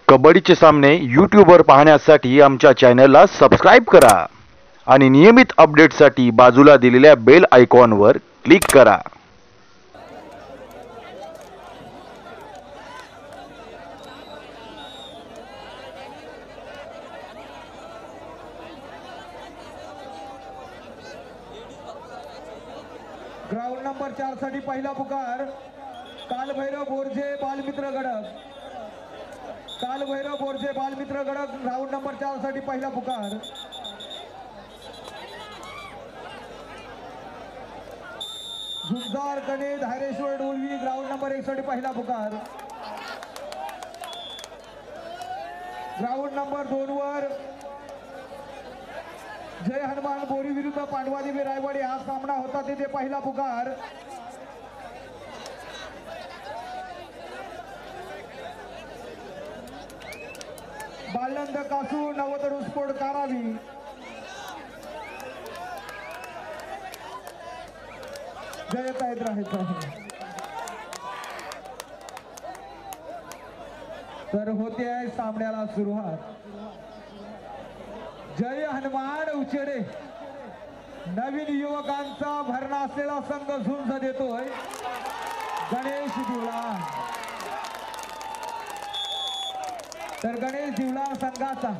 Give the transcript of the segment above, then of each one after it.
कबड्डीचे सामने यूट्यूबवर पाहण्यासाठी आमच्या चॅनलला सबस्क्राइब करा आणि नियमित अपडेट्ससाठी बाजूला दिलेल्या बेल आयकॉनवर क्लिक करा। ग्राउंड नंबर 4 साठी पहिला पुकार कालभैरव बोरजे बालमित्र गडक। कालभैरव बोरजे बालमित्र गडक ग्राउंड नंबर 4 साठी पहिला पुकार। झुंजार गणेश धायरेश्वर डोलवी ग्राउंड नंबर 1 साठी पहिला पुकार। ग्राउंड नंबर 2 वर जय हनुमान बोरी विरुद्ध पांडवादेवी रायवाडी हा सामना होता तिथे पहिला पुकार। बालनंद कासू नवतरू स्पोर्ट कारावी जयता येत राहायचं आहे। तर होते आहे सामन्याला सुरुवात। जय हनुमान उचेडे नवीन युवकांचा भरणा असलेला संघ झुंज देतोय गणेश दिवलांग। तर गणेश दिवलांग संघाचा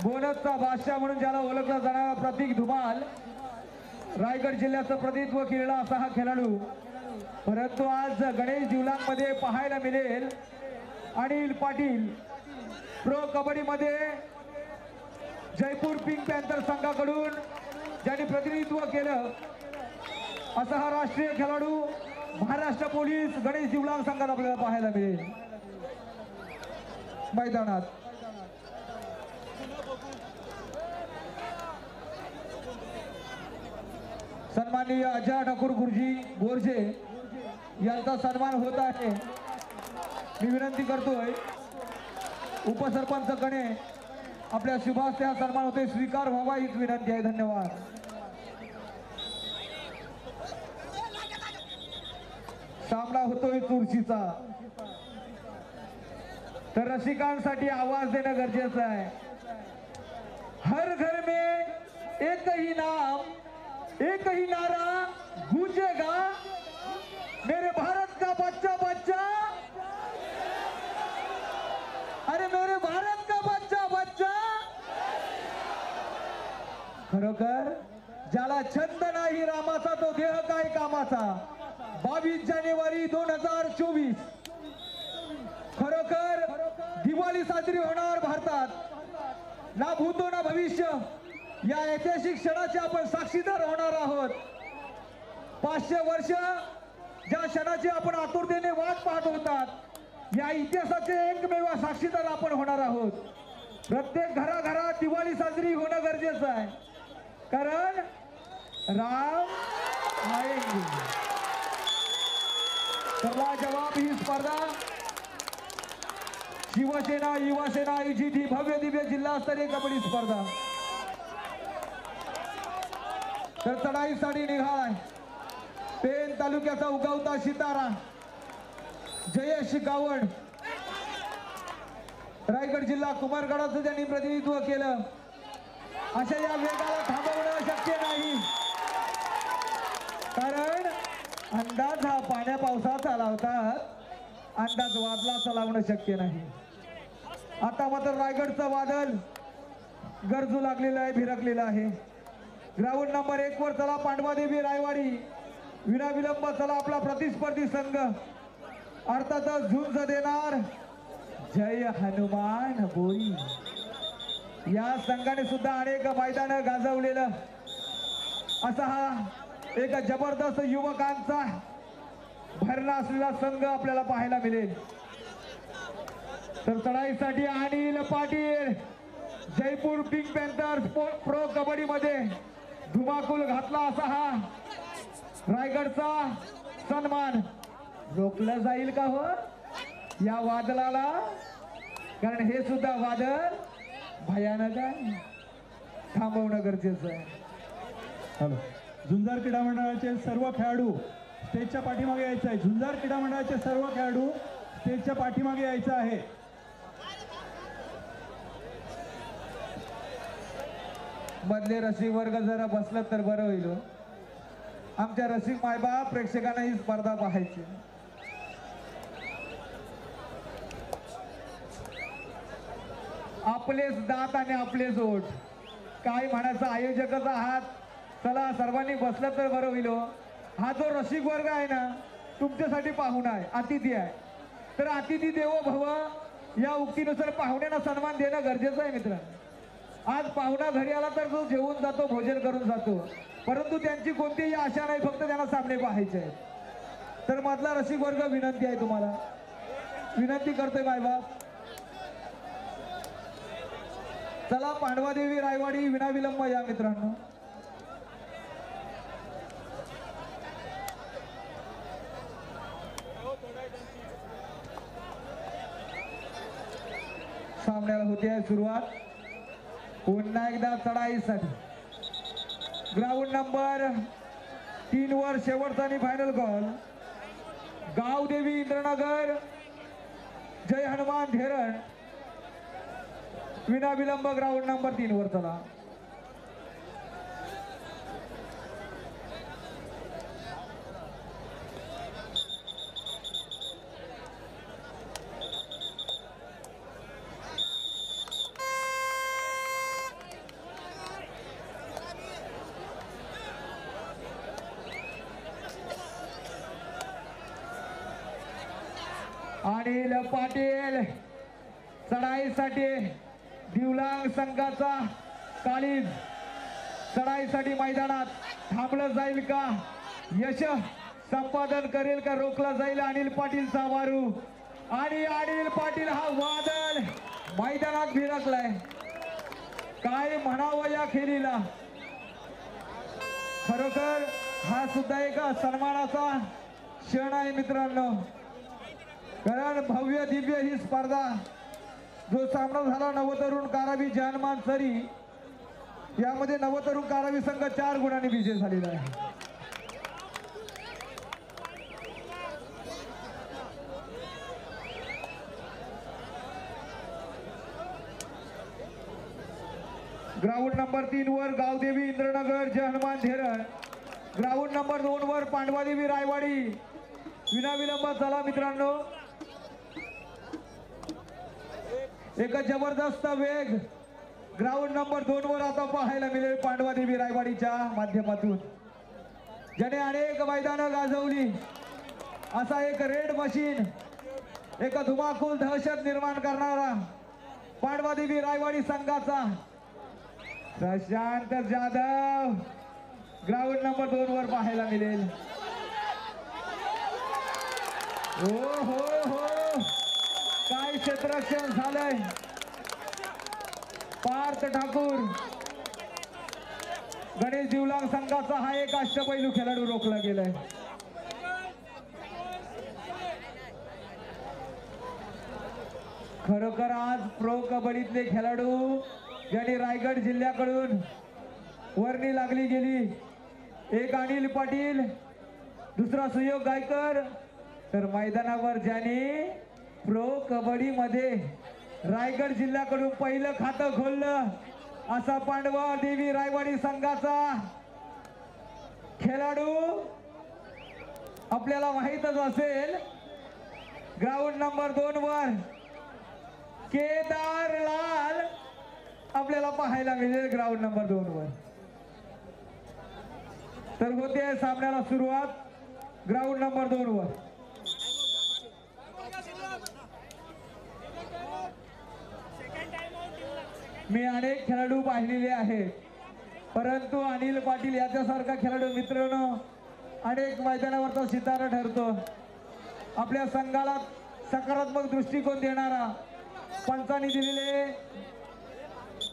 बोनसचा बादशाह म्हणून ज्याला ओळखला जाणारा प्रतीक धुमाल रायगड जिल्ह्याचं प्रतिनिधित्व केलेला असा हा खेळाडू, परंतु आज गणेश दिवलांग मध्ये पाहायला मिळेल अनिल पाटील प्रो कबड्डी मध्ये जयपूर पिंक पॅन्थर संघाकडून ज्यांनी प्रतिनिधित्व केलं असा हा राष्ट्रीय खेळाडू महाराष्ट्र पोलीस गणेश दिवलांग संघात आपल्याला पाहायला मिळेल मैदानात। सन्माननीय अजय ठाकूर गुरुजी बोरजे यांचा सन्मान होत आहे। मी विनंती करतोय उपसरपंच गणे आपल्या शुभास्ते हा सन्मान होते स्वीकार व्हावा हीच विनंती आहे। धन्यवाद। सामना होतोय चुरशीचा, तर रसिकांसाठी आवाज देणं गरजेचं आहे। हर घर में एक ही नाम एक ही नारा गूंजेगा, मेरे भारत का बच्चा बच्चा, अरे मेरे भारत का बच्चा बच्चा। खरोखर ज्याला छंद नाही रामाचा तो देह काय कामाचा। 22 जानेवारी 2024 खरोखर दिवाळी साजरी होणार भारतात, ना भूतो ना भविष्य या ऐतिहासिक क्षणाचे आपण साक्षीदार होणार आहोत। 500 वर्ष ज्या क्षणाची आपण आतुरतेने वाट पाहत होतात या इतिहासाचे एकमेव साक्षीदार आपण होणार आहोत। प्रत्येक घराघरात दिवाळी साजरी होणं गरजेचं आहे, कारण राम आएंगे। चला जवाब ही स्पर्धा शिवसेना युवासेना आयोजित ही भव्य दिव्य जिल्हास्तरीय कबड्डी स्पर्धा तर चढाईसाठी निघालाय पेन तालुक्याचा उगवता सितारा जयेश गावड। रायगड जिल्हा कुमारगडाचं त्यांनी प्रतिनिधित्व केलं। अशा या वेगाला थांबवणं शक्य नाही, कारण अंदाज हा पाण्या पावसाचा लावतात, अंदाज वादळाचा लावणं शक्य नाही। आता मात्र रायगडचं वादळ गरजू लागलेलं आहे, भिरकलेलं आहे। ग्राउंड नंबर 1 वर चला पांडवादेवी रायवाडी विनाविलंब चला आपला प्रतिस्पर्धी संघ अर्थातच झुंज देणार जय हनुमान बोरी। या संघाने सुद्धा अनेक मैदान गाजवलेलं असा हा एक जबरदस्त युवकांचा भरणा असलेला संघ आपल्याला पाहायला मिळेल। तर चढाईसाठी Anil Patil Jaipur pink panther pro kabaddi मध्ये धुमाकूल घातला असा हा रायगडचा सन्मान रोखला जाईल का हो या वादळाला, कारण हे सुद्धा वादळ भयानक आहे, थांबवणं गरजेचं आहे। हॅलो, झुंजार क्रीडा मंडळाचे सर्व खेळाडू स्टेजच्या पाठीमागे यायचं आहे। झुंजार क्रीडा मंडळाचे सर्व खेळाडू स्टेजच्या पाठीमागे यायचं आहे। मधले रसिक वर्ग जरा बसलं तर बरं होईल हो. आमच्या रसिक मायबाप प्रेक्षकांना ही स्पर्धा पाहायची. आपलेच दात आणि आपलेच ओठ, काय म्हणायचं आयोजकच आहात. चला सर्वांनी बसलं तर बरं होईल हो. हा जो रसिक वर्ग आहे ना तुमच्यासाठी पाहुणा आहे, अतिथी आहे. तर अतिथी देवो भव या उक्तीनुसार पाहुण्यांना सन्मान देणं गरजेचं आहे मित्रांनो. आज पाहुणा घरी आला तर तो जेवून जातो, भोजन करून जातो, परंतु त्यांची कोणतीही आशा नाही, फक्त त्यांना सामने पाहायचे आहेत. तर मधला रसिक वर्ग विनंती आहे तुम्हाला, विनंती करतोय मायबाप. चला पांडवादेवी रायवाडी विनाविलंब या मित्रांनो. सामन्याला होते आहे सुरुवात. पुन्हा एकदा चढाईसाठी ग्राउंड नंबर 3 वर शेवटचा आणि फायनल कॉल. गावदेवी इंद्रनगर जय हनुमान धेरण विनाविलंब ग्राउंड नंबर 3 वर. चला अनिल पाटील चढाईसाठी दिवलांग संघाचा काळीज चढाईसाठी मैदानात थांबलं जाईल का, यश संपादन करेल का, रोखला जाईल अनिल पाटीलचा वारू. आणि अनिल पाटील हा वादळ मैदानात भिरकलाय. काय म्हणावं या खेळीला. खरोखर हा सुद्धा एक सन्मानाचा क्षण आहे मित्रांनो. कारण भव्य दिव्य ही स्पर्धा जो सामना झाला नवतरुण कारावी जानमान सरी, यामध्ये नवतरुण कारावी संघ 4 गुणांनी विजय झालेला आहे. ग्राउंड नंबर 3 वर गावदेवी इंद्रनगर जय हनुमान धेरण, ग्राउंड नंबर 2 वर पांडवादेवी रायवाडी विनाविलंब. चला मित्रांनो, एक जबरदस्त वेग ग्राउंड नंबर 2 वर आता पाहायला मिळेल पांडवादेवी रायवाडीच्या माध्यमातून. ज्याने अनेक मैदानं गाजवली असा एक रेड मशीन, एक धुमाकूल दहशत निर्माण करणारा पांडवादेवी रायवाडी संघाचा प्रशांत जाधव ग्राउंड नंबर 2 वर पाहायला मिळेल. हो हो हो, काय क्षेत्ररक्षण झालंय. पार्थ ठाकूर गणेश दिवलांग संघाचा हा एक अष्टपैलू खेळाडू रोखला गेलाय. खरोखर आज प्रो कबड्डीतले खेळाडू ज्यांनी रायगड जिल्ह्याकडून वर्णी लागली गेली, एक अनिल पाटील, दुसरा सुयोग गायकर, तर मैदानावर ज्यांनी प्रो कबड्डी मध्ये रायगड जिल्ह्याकडून पहिलं खातं खोललं असा पांडवादेवी रायवाडी संघाचा खेळाडू आपल्याला माहीतच असेल. ग्राउंड नंबर 2 वर केदार लाल आपल्याला पाहायला मिळेल ग्राउंड नंबर 2 वर. तर होते सामन्याला सुरुवात ग्राउंड नंबर 2 वर. मी अनेक खेळाडू पाहिलेले आहेत, परंतु अनिल पाटील याच्यासारखा खेळाडू मित्रांनो अनेक मैदानावरचा सितारा ठरतो. आपल्या संघाला सकारात्मक दृष्टिकोन देणारा, पंचांनी दिलेले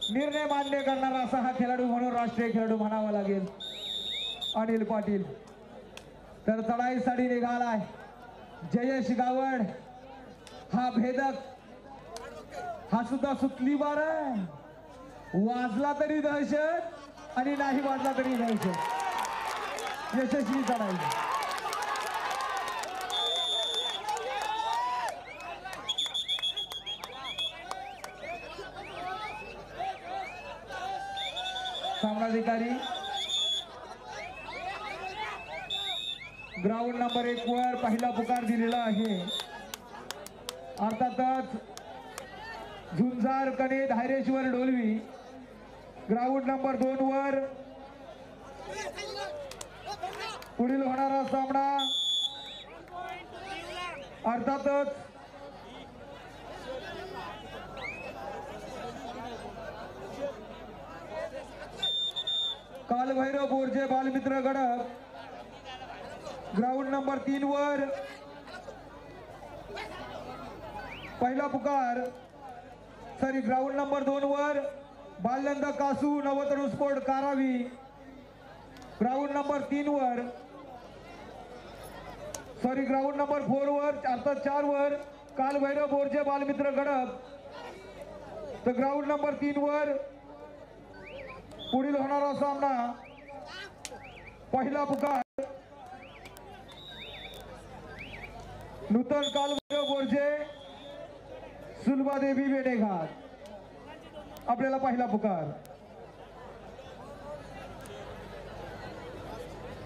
निर्णय मान्य करणारा असा हा खेळाडू म्हणून राष्ट्रीय खेळाडू म्हणावा लागेल अनिल पाटील. तर चढाईसाठी निघालाय जयेश गावड, हा भेदक, हा सुद्धा सुतली बार आहे. वाजला तरी दहशत आणि नाही वाजला तरी दहशत. यशस्वी चढाई. सामनाधिकारी ग्राउंड नंबर 1 वर पहिला पुकार दिलेला आहे. अर्थातच झुंजार कणे धायरेश्वर डोलवी. ग्राउंड नंबर 2 वर पुढील होणारा सामना अर्थातच कालभैरव बोरजे बालमित्र गडक. ग्राउंड नंबर 3 वर पहिला पुकार ग्राउंड नंबर 2 वर बालनंद कासू नवतरू स्पोर्ट कारावी. ग्राउंड नंबर 3 वर ग्राउंड नंबर 4 वर अर्थात 4 वर कालभैरव बोरजे बालमित्र गडक. तर ग्राउंड नंबर 3 वर पुढील होणारा सामना पहिला पुकार नूतन कालभैरव बोरजे सुलभादेवी वेडेघाट. आपल्याला पहिला पुकार.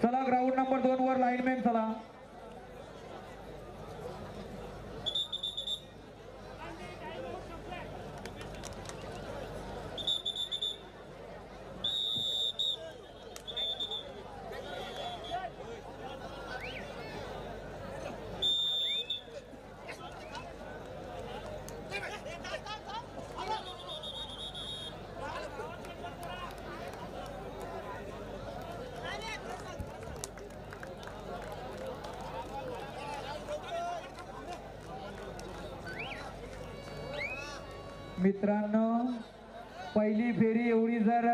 चला ग्राउंड नंबर 2 वर लाईनमॅन चला. मित्रांनो, पहिली फेरी एवढी जर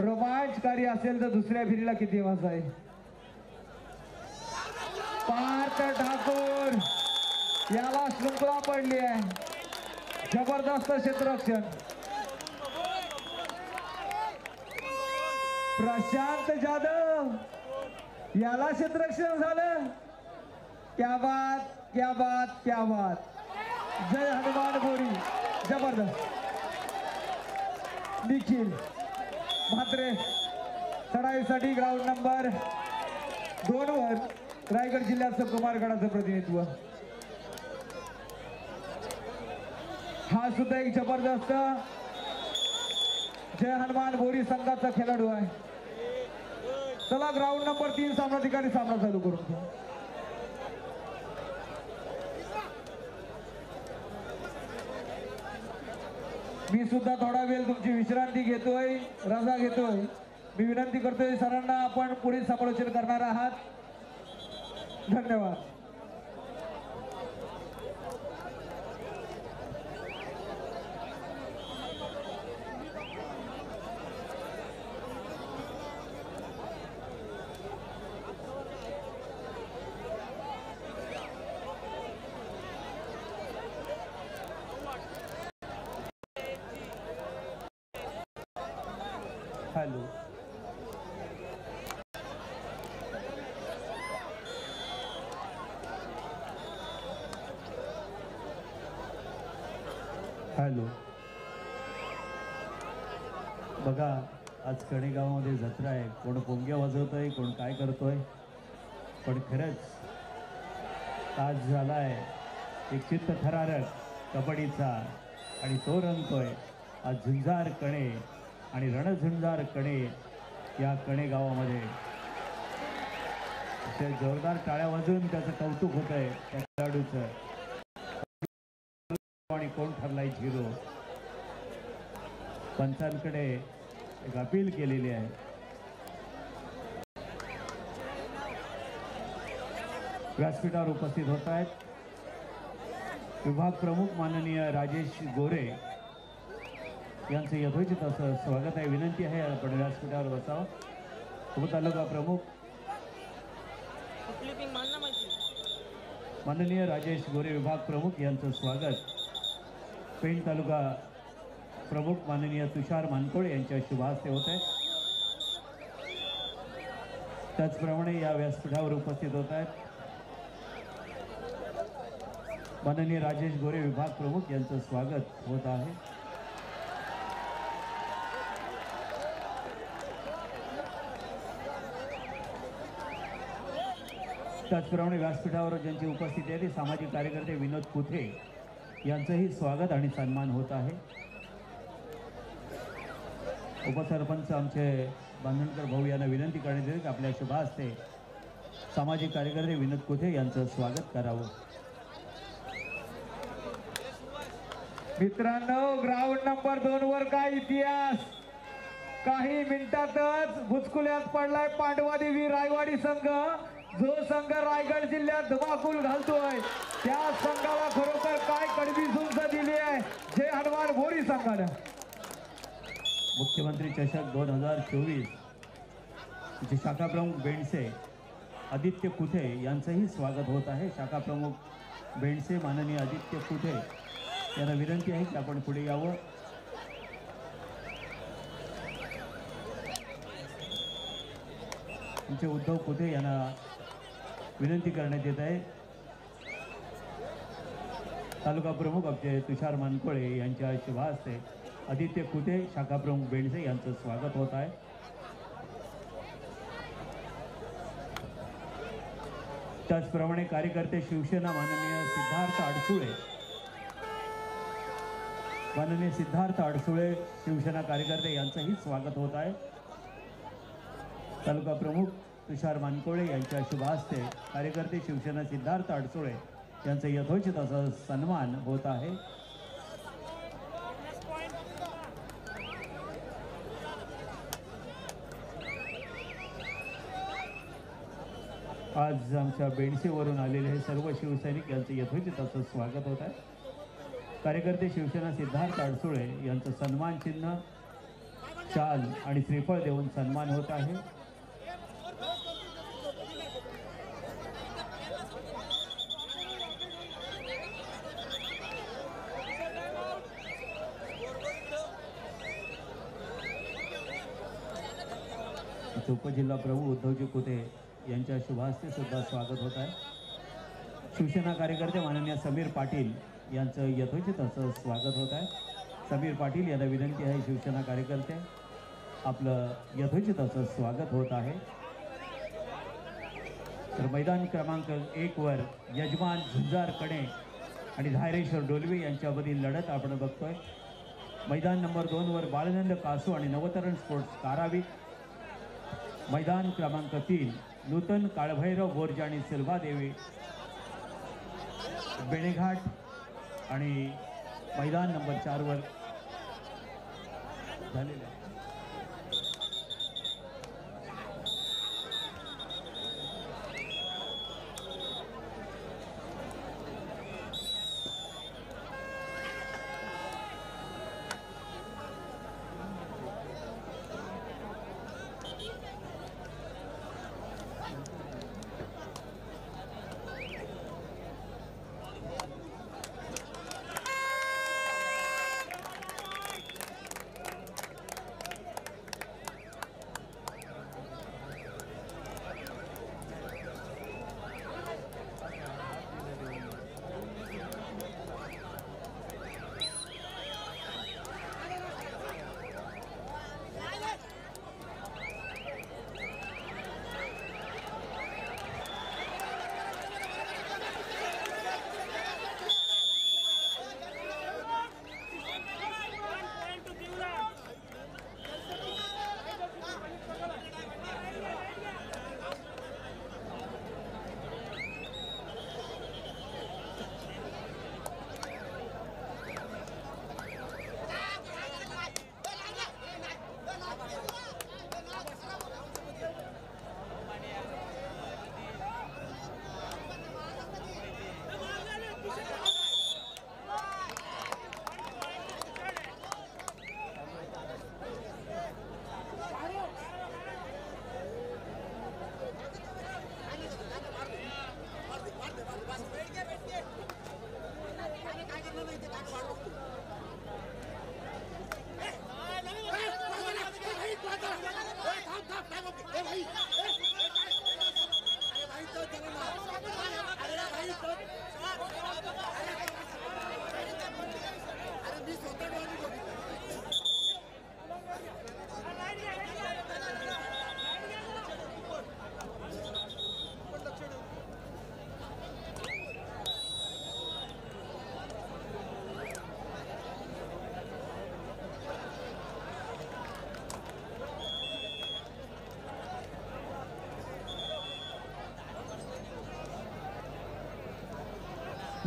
रोमांचकारी असेल तर दुसऱ्या फेरीला किती मजा आहे. पार्थ ठाकूर याला शृंखला पडली आहे. जबरदस्त क्षेत्ररक्षण. प्रशांत जाधव याला क्षेत्ररक्षण झालं. क्या बात क्या बात क्या बात. जय हनुमान गोरी. जबरदस्त. निखिल म्हात्रे चढाईसाठी ग्राउंड नंबर 2 वर रायगड जिल्ह्याचं कुमारगडाचं प्रतिनिधित्व. हा सुद्धा एक जबरदस्त जय हनुमान बोरी संघाचा खेळाडू आहे. चला ग्राउंड नंबर 3 सामनाधिकारी सामना चालू करून घ्या. मी सुद्धा थोडा वेळ तुमची विश्रांती घेतोय, रजा घेतोय. मी विनंती करतोय सरांना, आपण पुढील समालोचन करणार आहात. धन्यवाद. हॅलो. हॅलो. बघा, आज कणेगावामध्ये जत्रा आहे. कोण पोंग्या वाजवतोय, कोण काय करतोय, पण खरंच आज झालाय एक चित्त थरारक कबड्डीचा आणि तो रंगतोय. आज झुंजार कणे आणि रणझुंजार कणे या कणेगावामध्ये ते जोरदार टाळ्या वाजवून त्याचं कौतुक होत आहे त्या खेळाडूचं. आणि कोण ठरलाय झिरो. पंचांकडे एक अपील केलेली आहे. व्यासपीठावर उपस्थित होत आहेत विभाग प्रमुख माननीय राजेश गोरे यांचं यथोचित असं स्वागत आहे. विनंती आहे आपण व्यासपीठावर बसावं. उपतालुका प्रमुख माननीय राजेश गोरे विभाग प्रमुख यांचं स्वागत. पेण तालुका प्रमुख माननीय तुषार मानकोळे यांच्या शुभ हस्ते होत आहे. त्याचप्रमाणे या व्यासपीठावर उपस्थित होत आहेत माननीय राजेश गोरे विभाग प्रमुख यांचं स्वागत होत आहे. त्याचप्रमाणे व्यासपीठावर ज्यांची उपस्थिती आहे ते सामाजिक कार्यकर्ते विनोद कुथे यांचंही स्वागत आणि सन्मान होत आहे. उपसरपंच आमचे बांधणकर भाऊ यांना विनंती करण्यात येते की आपल्या शुभ हस्ते सामाजिक कार्यकर्ते विनोद कुथे यांचं स्वागत करावं. मित्रांनो, ग्राउंड नंबर 2 वर काय इतिहास, काही मिनिटातच बुचकुल्यात पडलाय पांडवादेवी रायवाडी संघ. जो संघ रायगड जिल्ह्यात धुमाकूल घालतोय त्या संघाला खरोखर काय कडवी झुंज दिली आहे जय हनुमान भोरी संघानं. मुख्यमंत्री चषक 2024 चे शाखा प्रमुख बेंडसे आदित्य कुथे यांचंही स्वागत होत आहे. शाखा प्रमुख बेंडसे माननीय आदित्य कुथे यांना विनंती आहे की आपण पुढे यावं. आमचे उद्धव कुथे यांना विनंती करण्यात येत आहे. तालुका प्रमुख आमचे तुषार मानकोळे यांच्या शुभ हस्ते आदित्य कुथे शाखा प्रमुख बेंडसे यांचं स्वागत होत आहे. त्याचप्रमाणे कार्यकर्ते शिवसेना माननीय सिद्धार्थ अडसुळे शिवसेना कार्यकर्ते यांचंही स्वागत होत आहे. तालुका प्रमुख तुषार मानकोळे यांच्या शुभ हस्ते कार्यकर्ते शिवसेना सिद्धार्थ अडसुळे यांचा यथोचित असा सन्मान होत आहे. आज आमच्या बेंडसेवरून आलेले हे सर्व शिवसैनिक यांचं यथोचित असं स्वागत होत आहे. कार्यकर्ते शिवसेना सिद्धार्थ अडसुळे यांचं सन्मान चिन्ह, शाल आणि श्रीफळ देऊन सन्मान होत आहे. उपजिल्हा प्रभू उद्धवजी कुथे यांच्या शुभहस्ते सुद्धा स्वागत होत आहे. शिवसेना कार्यकर्ते माननीय समीर पाटील यांचं यथोचित असं स्वागत होत आहे. समीर पाटील यांना विनंती आहे शिवसेना कार्यकर्ते आपलं यथोचित असं स्वागत होत आहे. तर मैदान क्रमांक 1 वर यजमान झुंजार कणे आणि धायरेश्वर डोलवे यांच्यामधील लढत आपण बघतोय. मैदान नंबर 2 वर बाळनंद कासू आणि नवतरण स्पोर्ट्स कारावी. मैदान क्रमांक 3 नूतन काळभैरव गोरजा आणि सिल्भादेवी बेणेघाट. आणि मैदान नंबर 4 वर झालेलं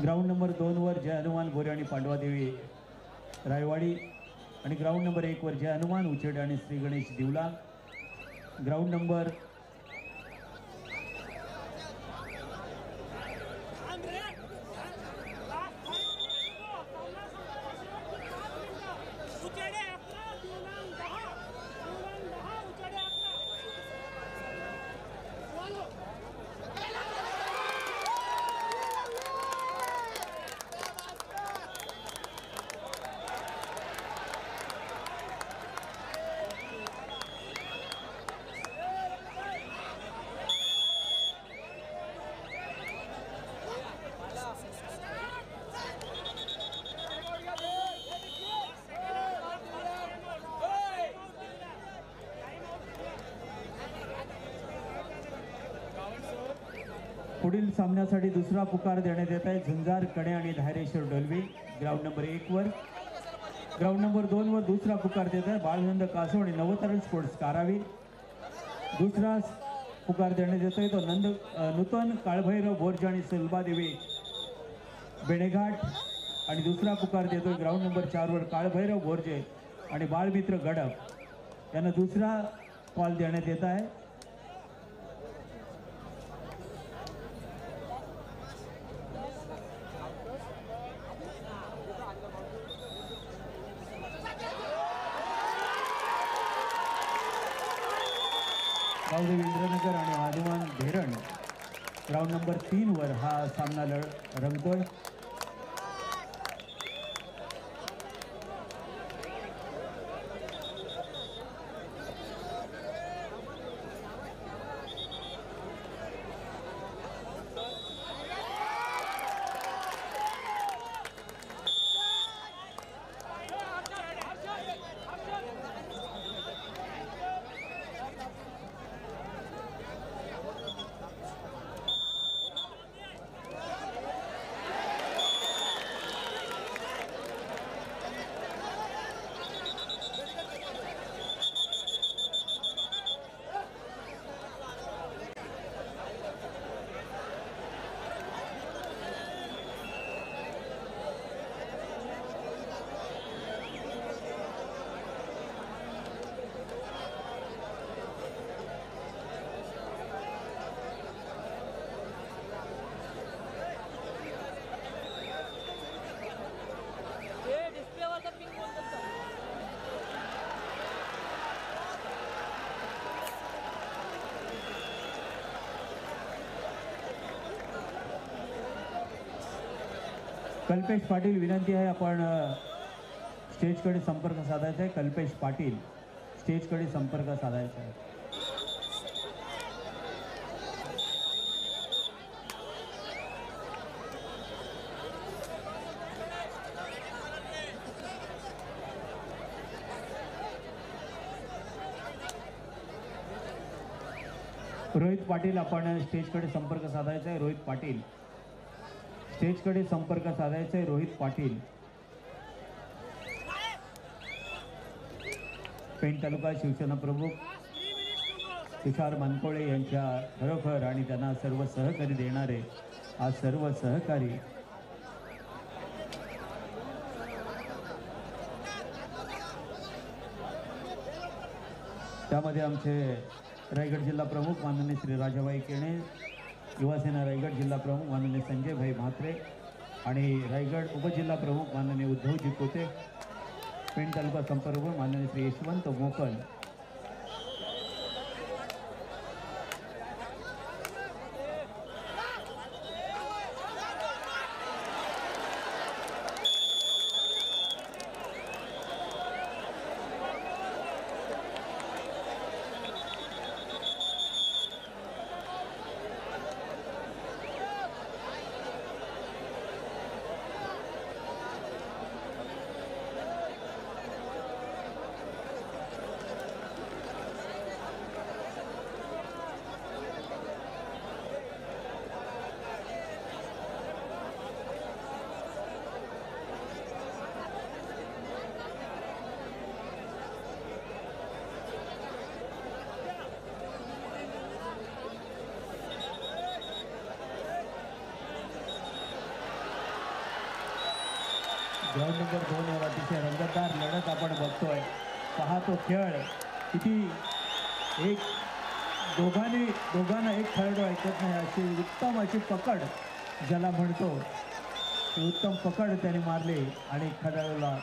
ग्राउंड नंबर 2 वर जय हनुमान गोरे आणि पांडवादेवी रायवाडी आणि ग्राउंड नंबर 1 वर जय हनुमान उचेड आणि श्री गणेश दिवला. ग्राउंड नंबर पुढील सामन्यासाठी दुसरा पुकार देण्यात येत आहे. झुंजार कणे आणि धायरेश्वर डोलवी ग्राउंड नंबर 1 वर. ग्राउंड नंबर 2 वर दुसरा पुकार देत आहे बाळनंद कासव आणि नवतरण स्पोर्ट्स कारावी. दुसरा पुकार देण्यात येतोय तो नूतन काळभैरव बोरजे आणि सुलभादेवी बेणेघाट. आणि दुसरा पुकार देतोय ग्राउंड नंबर 4 वर काळभैरव बोरजे आणि बाळमित्र गडप यांना दुसरा कॉल देण्यात येत आहे. गावदेवी इंद्रनगर आणि हनुमान धेरण ग्राउंड नंबर 3 वर हा सामना रंगतोय. कल्पेश पाटील विनंती आहे आपण स्टेजकडे संपर्क साधायचा आहे. कल्पेश पाटील स्टेजकडे संपर्क साधायचा आहे. रोहित पाटील आपण स्टेजकडे संपर्क साधायचा आहे. रोहित पाटील स्टेजकडे संपर्क साधायचा आहे. रोहित पाटील पेण तालुका शिवसेना प्रमुख तुषार मानकोळे यांच्या खरोखर आणि त्यांना सर्व सहकारी देणारे आज सर्व सहकारी त्यामध्ये आमचे रायगड जिल्हा प्रमुख माननीय श्री राजाबाई केणे, युवासेना रायगड जिल्हा प्रमुख माननीय संजय भाई म्हात्रे आणि रायगड उपजिल्हा प्रमुख माननीय उद्धवजी कोते, पेण तालुका संपर्क माननीय श्री यशवंत मोकल, ग्राउंड नंबर 2 वर अतिशय रंगतदार लढत आपण बघतोय. पाहतो खेळ किती एक दोघांना एक खेळाडू ऐकत नाही अशी उत्तम अशी पकड ज्याला म्हणतो ती उत्तम पकड त्याने मारली आणि खेळाडूला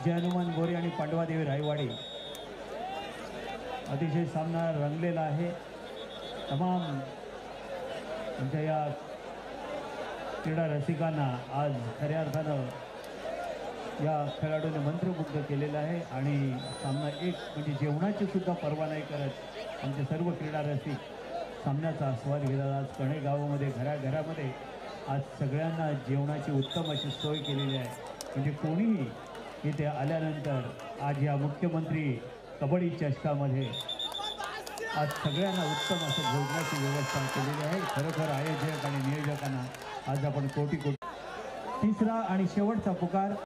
जय हनुमान गोरे आणि पांडवादेवी रायवाडी अतिशय सामना रंगलेला आहे. तमाम आमच्या या क्रीडा रसिकांना आज खऱ्या अर्थानं या खेळाडूने मंत्रमुग्ध केलेलं आहे आणि सामना एक म्हणजे जेवणाची सुद्धा पर्वा नाही करत आमचे सर्व क्रीडा रसिक सामन्याचा आस्वाद घेतात. आज कणे गावामध्ये घराघरामध्ये आज सगळ्यांना जेवणाची उत्तम अशी सोय केलेली आहे. म्हणजे कोणीही इथे आल्यानंतर आज या मुख्यमंत्री कबड्डी चषकामध्ये आज सगळ्यांना उत्तम असं भोजनाची व्यवस्था केलेली आहे. खरोखर आयोजक आणि नियोजकांना आज आपण कोटी तिसरा आणि शेवटचा पुकार